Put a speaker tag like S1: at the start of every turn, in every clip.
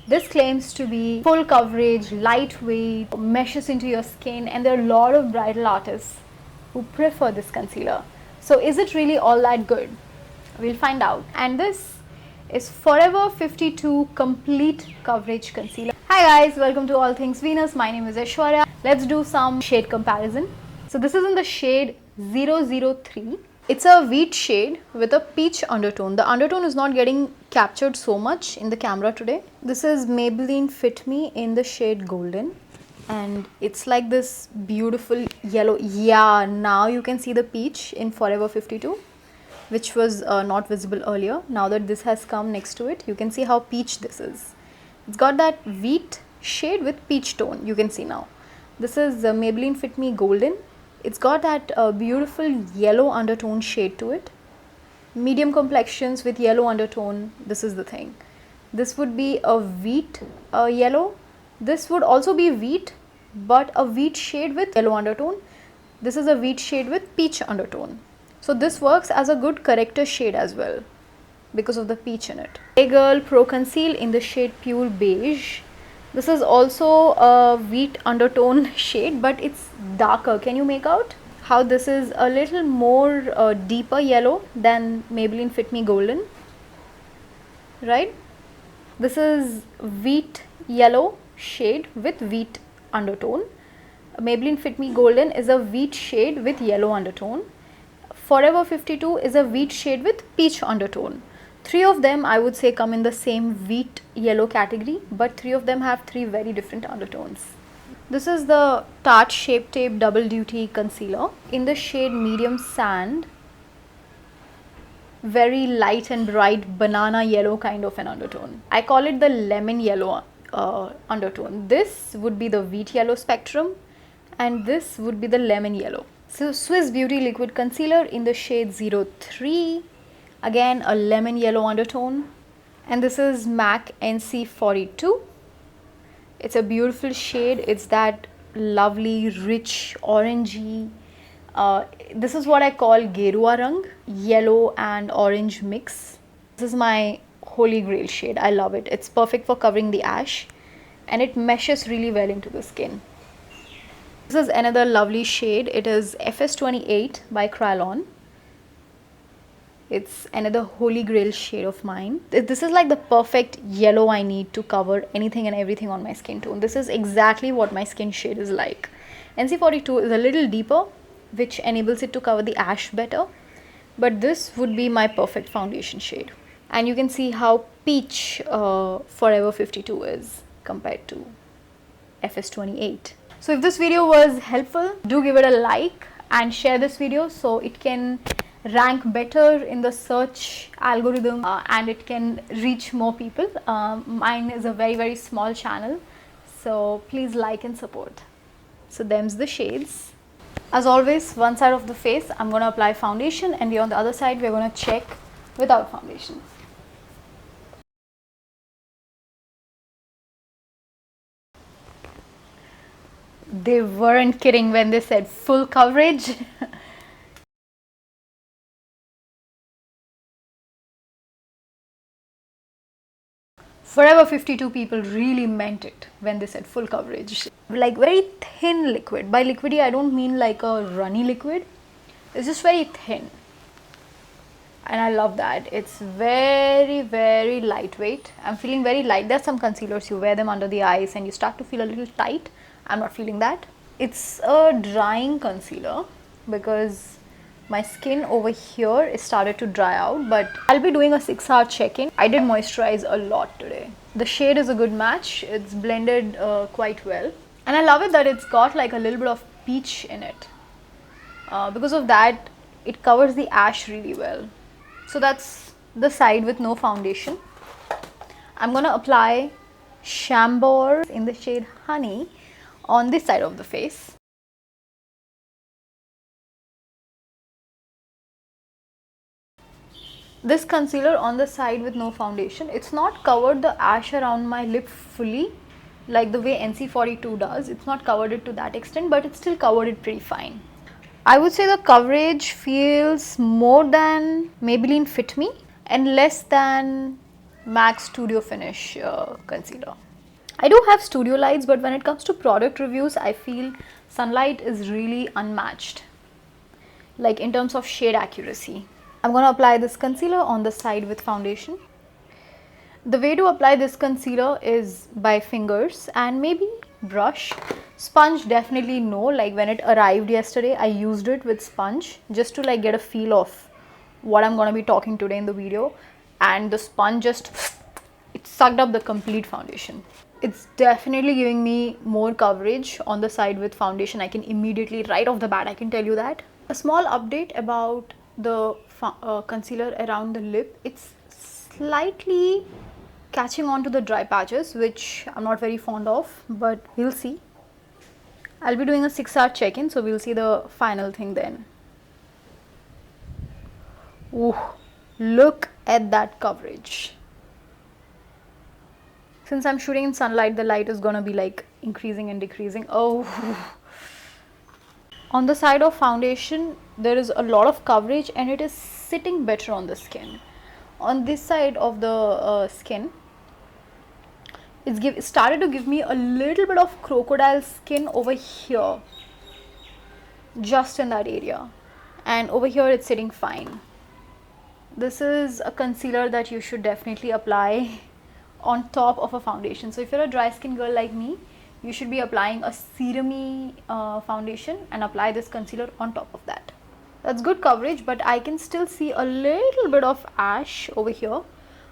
S1: This claims to be full coverage, lightweight, meshes into your skin, and there are a lot of bridal artists who prefer this concealer. So is it really all that good? We'll find out. And this is Forever 52 Complete Coverage Concealer. Hi guys, welcome to All Things Venus. My name is Aishwarya. Let's do some shade comparison. So this is in the shade 003. It's a wheat shade with a peach undertone. The undertone is not getting captured so much in the camera today. This is Maybelline Fit Me in the shade Golden. And it's like this beautiful yellow. Yeah, now you can see the peach in Forever 52, which was not visible earlier. Now that this has come next to it, you can see how peach this is. It's got that wheat shade with peach tone, you can see now. This is Maybelline Fit Me Golden. It's got that beautiful yellow undertone shade to it. Medium complexions with yellow undertone, this is the thing. This would be a wheat yellow. This would also be wheat, but a wheat shade with yellow undertone. This is a wheat shade with peach undertone. So this works as a good corrector shade as well because of the peach in it. Hey Girl Pro Conceal in the shade Pure Beige. This is also a wheat undertone shade, but it's darker. Can you make out how this is a little more deeper yellow than Maybelline Fit Me Golden, right? This is wheat yellow shade with wheat undertone. Maybelline Fit Me Golden is a wheat shade with yellow undertone. Forever 52 is a wheat shade with peach undertone. Three of them I would say come in the same wheat yellow category, but three of them have three very different undertones. This is the Tarte Shape Tape Double Duty Concealer in the shade Medium Sand. Very light and bright banana yellow kind of an undertone. I call it the lemon yellow undertone. This would be the wheat yellow spectrum and this would be the lemon yellow. So Swiss Beauty Liquid Concealer in the shade 03. Again a lemon yellow undertone. And this is MAC NC42. It's a beautiful shade. It's that lovely rich orangey. This is what I call Gerua Rang, yellow and orange mix. This is my holy grail shade. I love it. It's perfect for covering the ash and it meshes really well into the skin. This is another lovely shade. It is FS28 by Kryolan. It's another holy grail shade of mine. This is like the perfect yellow I need to cover anything and everything on my skin tone. This is exactly what my skin shade is like. NC42 is a little deeper, which enables it to cover the ash better. But this would be my perfect foundation shade. And you can see how peach Forever 52 is compared to FS28. So if this video was helpful, do give it a like and share this video so it can rank better in the search algorithm and it can reach more people. Mine is a very small channel, so please like and support. So them's the shades. As always, one side of the face I'm going to apply foundation and on the other side we're going to check without foundation. They weren't kidding when they said full coverage. Forever 52 people really meant it when they said full coverage. Like very thin liquid. By liquidy I don't mean like a runny liquid. It's just very thin. And I love that. It's very lightweight. I'm feeling very light. There's some concealers you wear them under the eyes and you start to feel a little tight. I'm not feeling that. It's a drying concealer because my skin over here is started to dry out, but I'll be doing a 6-hour check-in. I did moisturize a lot today. The shade is a good match. It's blended quite well. And I love it that it's got like a little bit of peach in it. Because of that, it covers the ash really well. So that's the side with no foundation. I'm going to apply Chambord in the shade Honey on this side of the face. This concealer on the side with no foundation, it's not covered the ash around my lip fully like the way NC42 does. It's not covered it to that extent, but it still covered it pretty fine. I would say the coverage feels more than Maybelline Fit Me and less than MAC Studio Finish concealer. I do have studio lights, but when it comes to product reviews, I feel Sunlight is really unmatched, like in terms of shade accuracy. I'm going to apply this concealer on the side with foundation. The way to apply this concealer is by fingers and maybe brush. Sponge definitely no, like when it arrived yesterday, I used it with sponge just to like get a feel of what I'm going to be talking today in the video, and the sponge just it sucked up the complete foundation. It's definitely giving me more coverage on the side with foundation. I can immediately, right off the bat, I can tell you that. A small update about the concealer around the lip. It's slightly catching on to the dry patches, which I'm not very fond of, but we'll see. I'll be doing a 6-hour check-in, so we'll see the final thing then. Ooh, look at that coverage. Since I'm shooting in sunlight, the light is gonna be like increasing and decreasing. Oh. On the side of foundation, there is a lot of coverage and it is sitting better on the skin. On this side of the skin, it started to give me a little bit of crocodile skin over here, just in that area, and over here it's sitting fine. This is a concealer that you should definitely apply on top of a foundation. So if you're a dry skin girl like me, you should be applying a serum-y foundation and apply this concealer on top of that. That's good coverage, but I can still see a little bit of ash over here.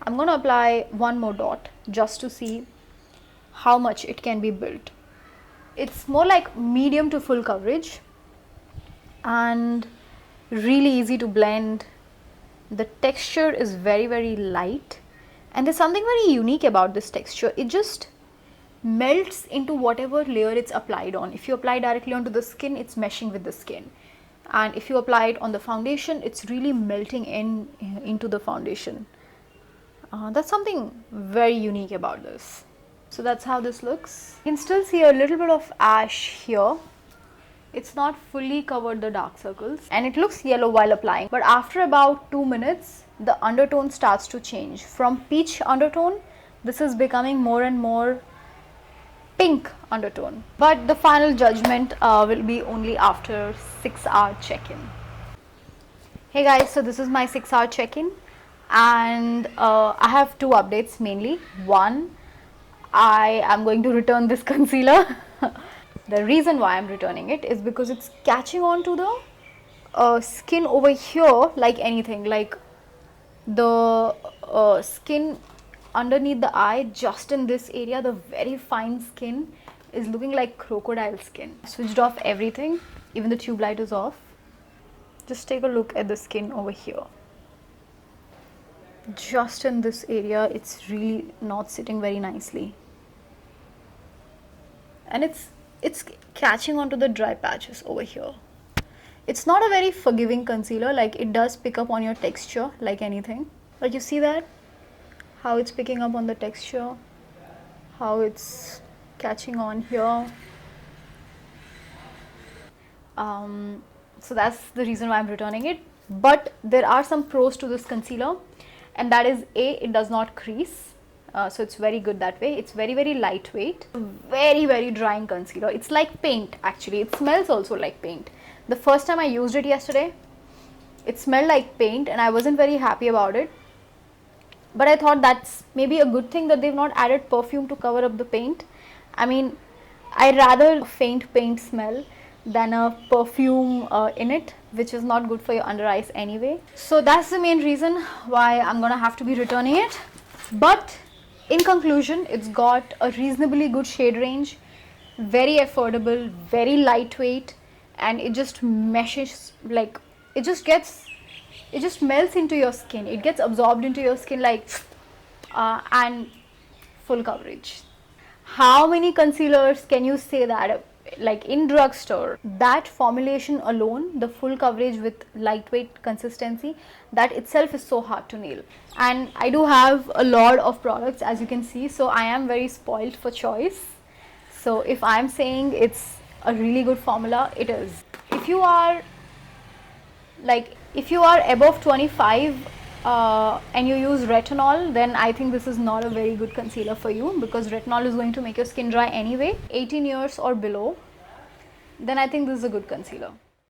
S1: I'm going to apply one more dot just to see how much it can be built. It's more like medium to full coverage and really easy to blend. The texture is very, very light, and there's something very unique about this texture. It just melts into whatever layer it's applied on. If you apply directly onto the skin, it's meshing with the skin, and if you apply it on the foundation, it's really melting into the foundation. That's something very unique about this. So that's how this looks. You can still see a little bit of ash here. It's not fully covered the dark circles, and it looks yellow while applying, but after about 2 minutes the undertone starts to change. From peach undertone, this is becoming more and more pink undertone. But the final judgment will be only after 6-hour check-in. Hey guys, so this is my 6-hour check-in, and I have 2 updates mainly. One, I am going to return this concealer. The reason why I'm returning it is because it's catching on to the skin over here like anything, like the skin underneath the eye, just in this area, the very fine skin is looking like crocodile skin. Switched off everything, even the tube light is off. Just take a look at the skin over here. Just in this area, it's really not sitting very nicely, and it's catching onto the dry patches over here. It's not a very forgiving concealer, like it does pick up on your texture like anything. Like you see that, how it's picking up on the texture, how it's catching on here. So that's the reason why I'm returning it. But there are some pros to this concealer, and that is A, it does not crease. So it's very good that way. It's very, very lightweight, very, very drying concealer. It's like paint actually. It smells also like paint. The first time I used it yesterday, it smelled like paint and I wasn't very happy about it. But I thought that's maybe a good thing that they've not added perfume to cover up the paint. I mean, I'd rather a faint paint smell than a perfume in it, which is not good for your under eyes anyway. So that's the main reason why I'm gonna have to be returning it. But in conclusion, it's got a reasonably good shade range, very affordable, very lightweight, and it just meshes, like it just melts into your skin. It gets absorbed into your skin like and full coverage. How many concealers can you say that, like in drugstore, that formulation alone, the full coverage with lightweight consistency, that itself is so hard to nail. And I do have a lot of products, as you can see, so I am very spoiled for choice. So if I'm saying it's a really good formula, it is. If you are above 25, and you use retinol, then I think this is not a very good concealer for you, because retinol is going to make your skin dry anyway. 18 years or below, then I think this is a good concealer.